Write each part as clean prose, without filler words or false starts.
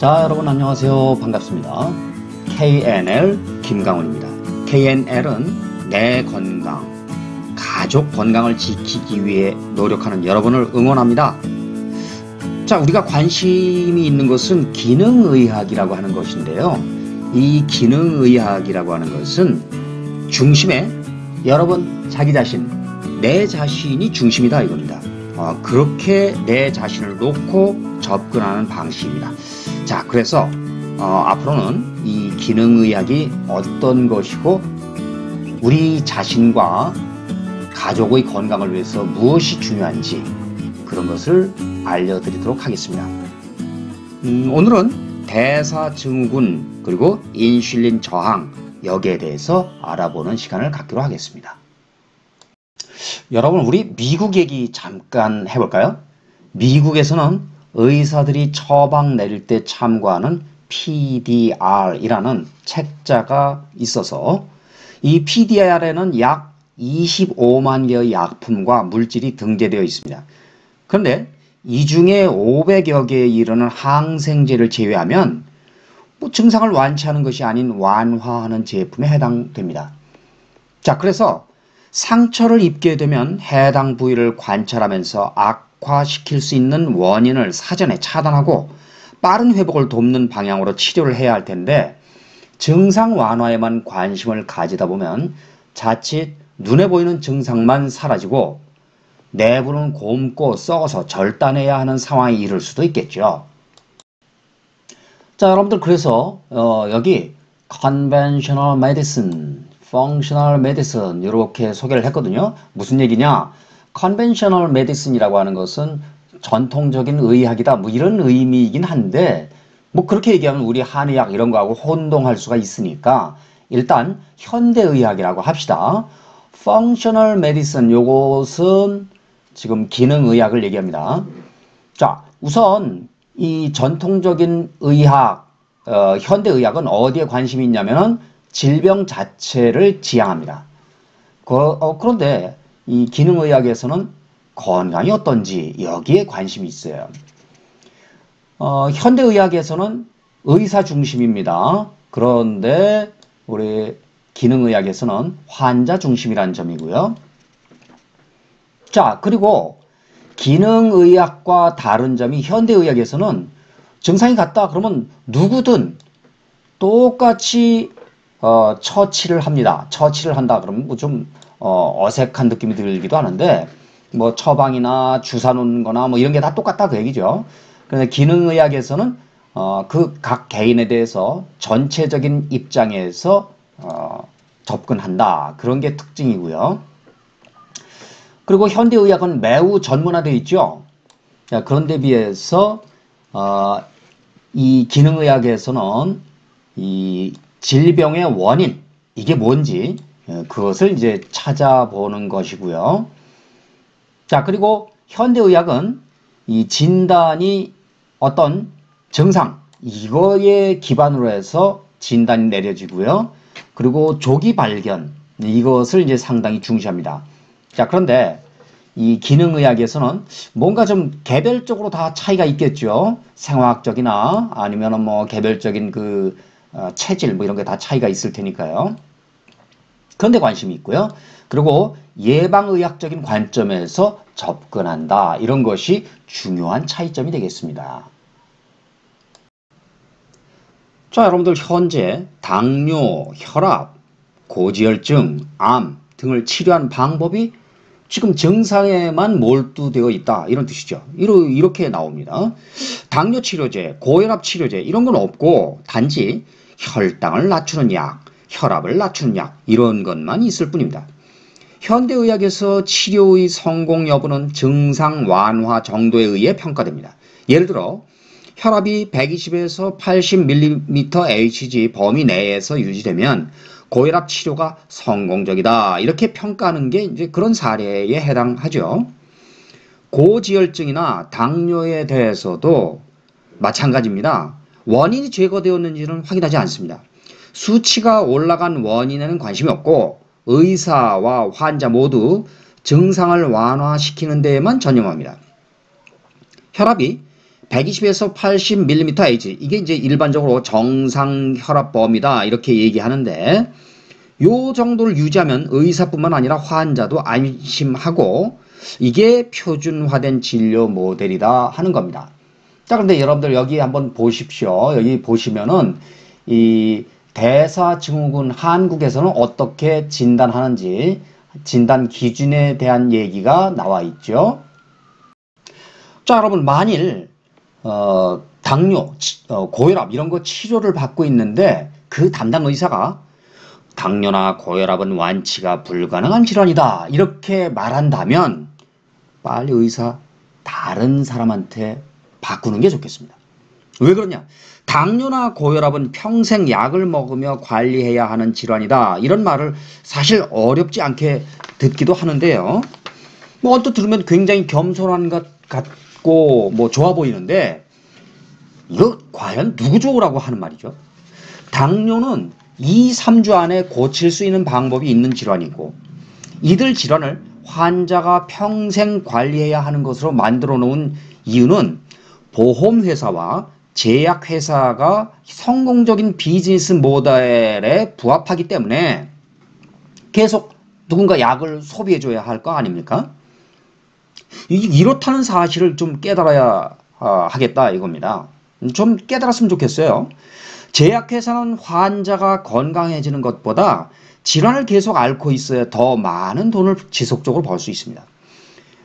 자, 여러분 안녕하세요. 반갑습니다. KNL 김강훈입니다. KNL은 내 건강, 가족 건강을 지키기 위해 노력하는 여러분을 응원합니다. 자, 우리가 관심이 있는 것은 기능의학이라고 하는 것인데요. 이 기능의학이라고 하는 것은 중심에 여러분 자기 자신, 내 자신이 중심이다 이겁니다. 그렇게 내 자신을 놓고 접근하는 방식입니다. 자, 그래서 앞으로는 이 기능의학이 어떤 것이고 우리 자신과 가족의 건강을 위해서 무엇이 중요한지 그런 것을 알려드리도록 하겠습니다. 오늘은 대사증후군 그리고 인슐린 저항 여기에 대해서 알아보는 시간을 갖기로 하겠습니다. 여러분, 우리 미국 얘기 잠깐 해볼까요? 미국에서는 의사들이 처방 내릴 때 참고하는 PDR이라는 책자가 있어서 이 PDR에는 약 25만 개의 약품과 물질이 등재되어 있습니다. 그런데 이 중에 500여 개에 이르는 항생제를 제외하면 증상을 완치하는 것이 아닌 완화하는 제품에 해당됩니다. 자, 그래서 상처를 입게 되면 해당 부위를 관찰하면서 악화시킬 수 있는 원인을 사전에 차단하고 빠른 회복을 돕는 방향으로 치료를 해야 할 텐데 증상 완화에만 관심을 가지다 보면 자칫 눈에 보이는 증상만 사라지고 내부는 곪고 썩어서 절단해야 하는 상황에 이를 수도 있겠죠. 자, 여러분들, 그래서 여기 conventional medicine, functional medicine 이렇게 소개를 했거든요. 무슨 얘기냐? conventional medicine이라고 하는 것은 전통적인 의학이다 뭐 이런 의미이긴 한데 뭐 그렇게 얘기하면 우리 한의학 이런 거하고 혼동할 수가 있으니까 일단 현대의학이라고 합시다. functional medicine 요것은 지금 기능의학을 얘기합니다. 자, 우선 이 전통적인 의학, 현대의학은 어디에 관심이 있냐면은 질병 자체를 지향합니다. 그런데 이 기능의학에서는 건강이 어떤지 여기에 관심이 있어요. 현대의학에서는 의사 중심입니다. 그런데 우리 기능의학에서는 환자 중심이라는 점이고요. 자, 그리고 기능의학과 다른 점이 현대의학에서는 증상이 같다 그러면 누구든 똑같이 처치를 합니다. 처치를 한다 그러면 뭐 좀 어색한 느낌이 들기도 하는데 뭐 처방이나 주사 놓는 거나 뭐 이런 게 다 똑같다 그 얘기죠. 그런데 기능의학에서는 그 각 개인에 대해서 전체적인 입장에서 접근한다. 그런 게 특징이고요. 그리고 현대의학은 매우 전문화되어 있죠. 자, 그런데 비해서 이 기능의학에서는 이 질병의 원인, 이게 뭔지 그것을 이제 찾아보는 것이고요. 자, 그리고 현대의학은 이 진단이 어떤 증상, 이거에 기반으로 해서 진단이 내려지고요. 그리고 조기 발견, 이것을 이제 상당히 중시합니다. 자, 그런데 이 기능의학에서는 뭔가 좀 개별적으로 다 차이가 있겠죠. 생화학적이나 아니면 뭐 개별적인 그 체질 뭐 이런 게 다 차이가 있을 테니까요. 그런데 관심이 있고요. 그리고 예방의학적인 관점에서 접근한다. 이런 것이 중요한 차이점이 되겠습니다. 자, 여러분들, 현재 당뇨, 혈압, 고지혈증, 암 등을 치료하는 방법이 지금 증상에만 몰두되어 있다 이런 뜻이죠. 이렇게 나옵니다. 당뇨 치료제, 고혈압 치료제 이런 건 없고 단지 혈당을 낮추는 약, 혈압을 낮추는 약 이런 것만 있을 뿐입니다. 현대의학에서 치료의 성공 여부는 증상 완화 정도에 의해 평가됩니다. 예를 들어 혈압이 120에서 80mmHg 범위 내에서 유지되면 고혈압 치료가 성공적이다. 이렇게 평가하는 게 이제 그런 사례에 해당하죠. 고지혈증이나 당뇨에 대해서도 마찬가지입니다. 원인이 제거되었는지는 확인하지 않습니다. 수치가 올라간 원인에는 관심이 없고 의사와 환자 모두 증상을 완화시키는 데에만 전념합니다. 혈압이 120에서 80mm Hg, 이게 이제 일반적으로 정상 혈압 범위다 이렇게 얘기하는데, 요 정도를 유지하면 의사뿐만 아니라 환자도 안심하고 이게 표준화된 진료 모델이다 하는 겁니다. 자, 그런데 여러분들 여기 한번 보십시오. 여기 보시면은 이 대사증후군 한국에서는 어떻게 진단하는지 진단 기준에 대한 얘기가 나와 있죠. 자, 여러분 만일 당뇨, 고혈압 이런 거 치료를 받고 있는데 그 담당 의사가 당뇨나 고혈압은 완치가 불가능한 질환이다 이렇게 말한다면 빨리 의사 다른 사람한테 바꾸는 게 좋겠습니다. 왜 그러냐? 당뇨나 고혈압은 평생 약을 먹으며 관리해야 하는 질환이다 이런 말을 사실 어렵지 않게 듣기도 하는데요. 뭐 언뜻 들으면 굉장히 겸손한 것 같고 뭐 좋아 보이는데 이거 과연 누구 좋으라고 하는 말이죠? 당뇨는 2, 3주 안에 고칠 수 있는 방법이 있는 질환이고 이들 질환을 환자가 평생 관리해야 하는 것으로 만들어 놓은 이유는 보험회사와 제약회사가 성공적인 비즈니스 모델에 부합하기 때문에 계속 누군가 약을 소비해줘야 할 거 아닙니까? 이렇다는 사실을 좀 깨달아야 하겠다 이겁니다. 좀 깨달았으면 좋겠어요. 제약회사는 환자가 건강해지는 것보다 질환을 계속 앓고 있어야 더 많은 돈을 지속적으로 벌 수 있습니다.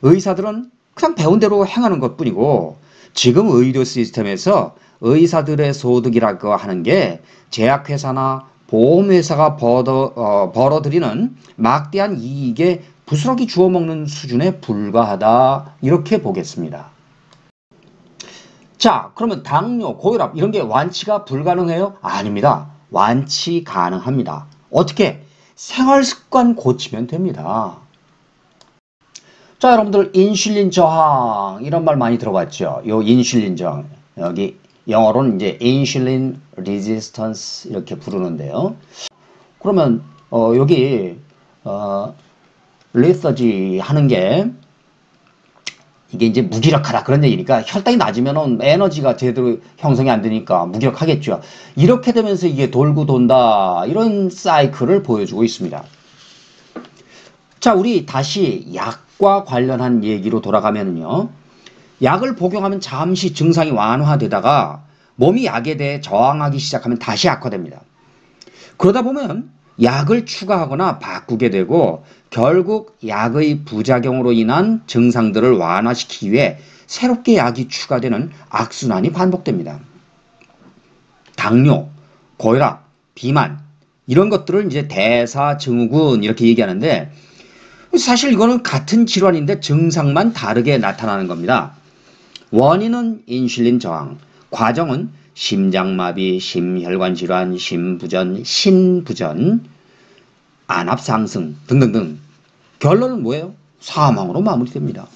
의사들은 그냥 배운 대로 행하는 것뿐이고 지금 의료 시스템에서 의사들의 소득이라고 하는 게 제약회사나 보험회사가 벌어들이는 막대한 이익에 부스러기 주워 먹는 수준에 불과하다 이렇게 보겠습니다. 자, 그러면 당뇨, 고혈압 이런 게 완치가 불가능해요? 아닙니다. 완치 가능합니다. 어떻게? 생활습관 고치면 됩니다. 자, 여러분들 인슐린 저항 이런 말 많이 들어봤죠? 요 인슐린 저항 여기 영어로는 이제 인슐린 레지스턴스 이렇게 부르는데요. 그러면 여기 레서지 하는 게 이게 이제 무기력하다 그런 얘기니까 혈당이 낮으면 에너지가 제대로 형성이 안 되니까 무기력하겠죠. 이렇게 되면서 이게 돌고 돈다 이런 사이클을 보여주고 있습니다. 자, 우리 다시 약과 관련한 얘기로 돌아가면요. 약을 복용하면 잠시 증상이 완화되다가 몸이 약에 대해 저항하기 시작하면 다시 악화됩니다. 그러다 보면 약을 추가하거나 바꾸게 되고 결국 약의 부작용으로 인한 증상들을 완화시키기 위해 새롭게 약이 추가되는 악순환이 반복됩니다. 당뇨, 고혈압, 비만 이런 것들을 이제 대사증후군 이렇게 얘기하는데 사실 이거는 같은 질환인데 증상만 다르게 나타나는 겁니다. 원인은 인슐린 저항, 과정은 심장마비, 심혈관 질환, 심부전, 신부전, 안압 상승 등등등. 결론은 뭐예요? 사망으로 마무리됩니다.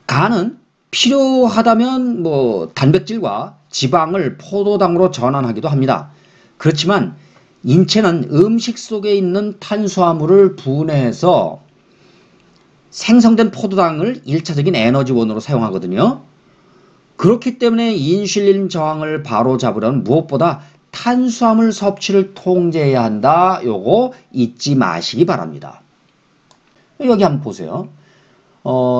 간은 필요하다면 단백질과 지방을 포도당으로 전환하기도 합니다. 그렇지만 인체는 음식 속에 있는 탄수화물을 분해해서 생성된 포도당을 1차적인 에너지원으로 사용하거든요. 그렇기 때문에 인슐린 저항을 바로잡으려면 무엇보다 탄수화물 섭취를 통제해야 한다. 요거 잊지 마시기 바랍니다. 여기 한번 보세요.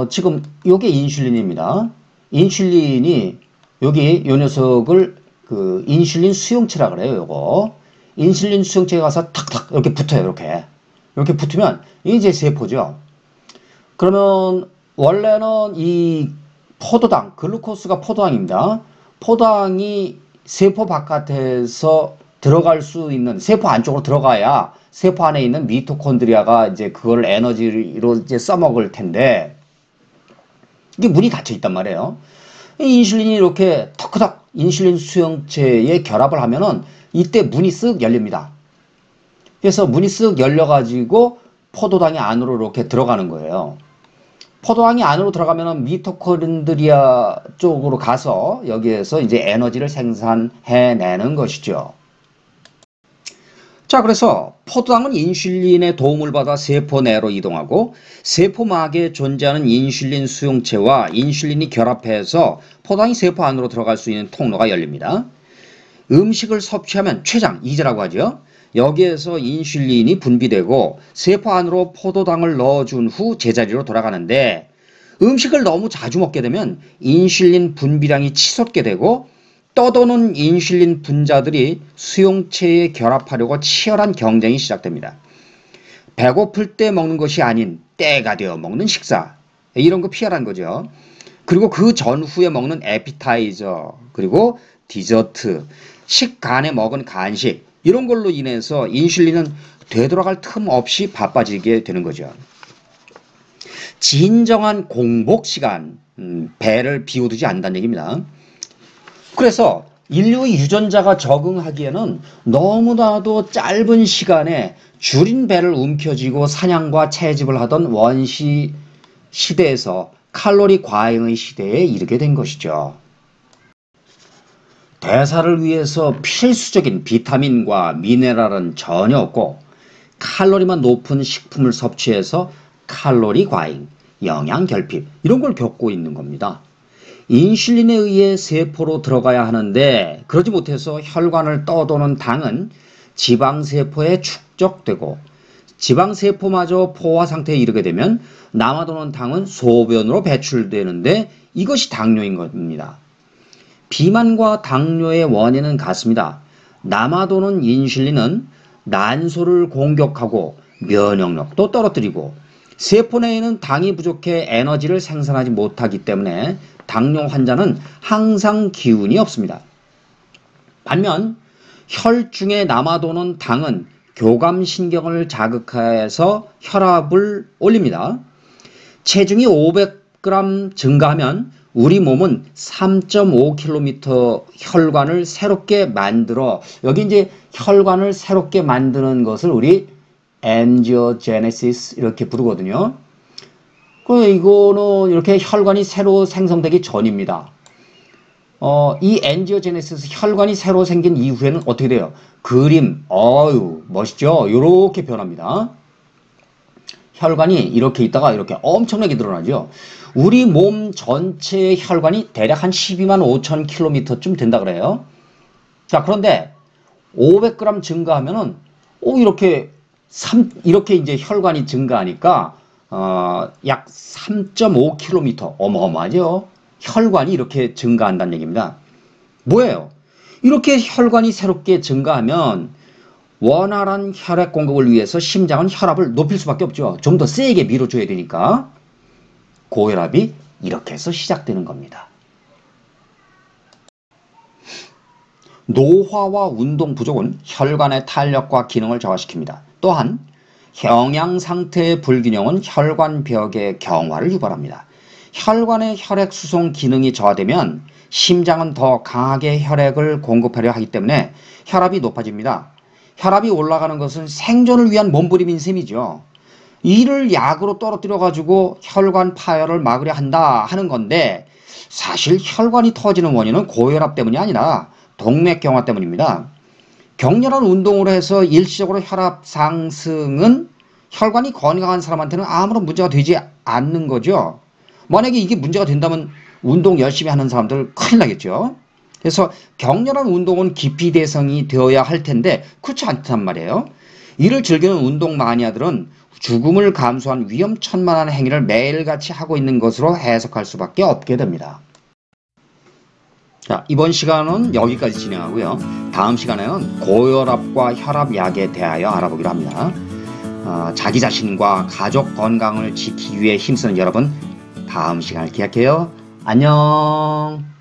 지금 요게 인슐린입니다. 인슐린이 여기 요 녀석을 그 인슐린 수용체라 그래요. 요거 인슐린 수용체에 가서 탁탁 이렇게 붙어요. 이렇게 붙으면 이제 세포죠. 그러면 원래는 이 포도당, 글루코스가 포도당입니다. 포도당이 세포 바깥에서 들어갈 수 있는, 세포 안쪽으로 들어가야 세포 안에 있는 미토콘드리아가 이제 그걸 에너지로 이제 써먹을 텐데, 이게 문이 닫혀 있단 말이에요. 이 인슐린이 이렇게 턱턱 인슐린 수용체에 결합을 하면은 이때 문이 쓱 열립니다. 그래서 문이 쓱 열려가지고 포도당이 안으로 이렇게 들어가는 거예요. 포도당이 안으로 들어가면 미토콘드리아 쪽으로 가서 여기에서 이제 에너지를 생산해내는 것이죠. 자, 그래서 포도당은 인슐린의 도움을 받아 세포 내로 이동하고 세포막에 존재하는 인슐린 수용체와 인슐린이 결합해서 포도당이 세포 안으로 들어갈 수 있는 통로가 열립니다. 음식을 섭취하면 췌장, 이제라고 하죠. 여기에서 인슐린이 분비되고 세포 안으로 포도당을 넣어준 후 제자리로 돌아가는데 음식을 너무 자주 먹게 되면 인슐린 분비량이 치솟게 되고 떠도는 인슐린 분자들이 수용체에 결합하려고 치열한 경쟁이 시작됩니다. 배고플 때 먹는 것이 아닌 때가 되어 먹는 식사, 이런 거 피하라는 거죠. 그리고 그 전후에 먹는 에피타이저, 그리고 디저트, 식간에 먹은 간식, 이런 걸로 인해서 인슐린은 되돌아갈 틈 없이 바빠지게 되는 거죠. 진정한 공복 시간, 배를 비워두지 않는다는 얘기입니다. 그래서 인류의 유전자가 적응하기에는 너무나도 짧은 시간에 줄인 배를 움켜쥐고 사냥과 채집을 하던 원시 시대에서 칼로리 과잉의 시대에 이르게 된 것이죠. 대사를 위해서 필수적인 비타민과 미네랄은 전혀 없고 칼로리만 높은 식품을 섭취해서 칼로리 과잉, 영양 결핍, 이런 걸 겪고 있는 겁니다. 인슐린에 의해 세포로 들어가야 하는데 그러지 못해서 혈관을 떠도는 당은 지방세포에 축적되고 지방세포마저 포화 상태에 이르게 되면 남아도는 당은 소변으로 배출되는데 이것이 당뇨인 겁니다. 비만과 당뇨의 원인은 같습니다. 남아도는 인슐린은 난소를 공격하고 면역력도 떨어뜨리고 세포 내에는 당이 부족해 에너지를 생산하지 못하기 때문에 당뇨 환자는 항상 기운이 없습니다. 반면 혈중에 남아도는 당은 교감신경을 자극해서 혈압을 올립니다. 체중이 500g 증가하면 우리 몸은 3.5km 혈관을 새롭게 만들어, 여기 이제 혈관을 새롭게 만드는 것을 우리 엔지오제네시스 이렇게 부르거든요. 이거는 이렇게 혈관이 새로 생성되기 전입니다. 이 엔지오제네시스 혈관이 새로 생긴 이후에는 어떻게 돼요? 그림, 멋있죠? 이렇게 변합니다. 혈관이 이렇게 있다가 이렇게 엄청나게 늘어나죠. 우리 몸 전체의 혈관이 대략 한 12만 5천 킬로미터쯤 된다 그래요. 자, 그런데 500g 증가하면은 이렇게 이제 혈관이 증가하니까 약 3.5km, 어마어마하죠. 혈관이 이렇게 증가한다는 얘기입니다. 뭐예요? 이렇게 혈관이 새롭게 증가하면 원활한 혈액 공급을 위해서 심장은 혈압을 높일 수밖에 없죠. 좀 더 세게 밀어줘야 되니까. 고혈압이 이렇게 해서 시작되는 겁니다. 노화와 운동 부족은 혈관의 탄력과 기능을 저하시킵니다. 또한 영양 상태의 불균형은 혈관벽의 경화를 유발합니다. 혈관의 혈액 수송 기능이 저하되면 심장은 더 강하게 혈액을 공급하려 하기 때문에 혈압이 높아집니다. 혈압이 올라가는 것은 생존을 위한 몸부림인 셈이죠. 이를 약으로 떨어뜨려 가지고 혈관 파열을 막으려 한다 하는 건데 사실 혈관이 터지는 원인은 고혈압 때문이 아니라 동맥경화 때문입니다. 격렬한 운동으로 해서 일시적으로 혈압 상승은 혈관이 건강한 사람한테는 아무런 문제가 되지 않는 거죠. 만약에 이게 문제가 된다면 운동 열심히 하는 사람들 큰일 나겠죠. 그래서 격렬한 운동은 기피 대상이 되어야 할 텐데 그렇지 않단 말이에요. 이를 즐기는 운동 마니아들은 죽음을 감수한 위험천만한 행위를 매일같이 하고 있는 것으로 해석할 수밖에 없게 됩니다. 자, 이번 시간은 여기까지 진행하고요. 다음 시간에는 고혈압과 혈압약에 대하여 알아보기로 합니다. 자기 자신과 가족 건강을 지키기 위해 힘쓰는 여러분, 다음 시간을 기약해요. 안녕.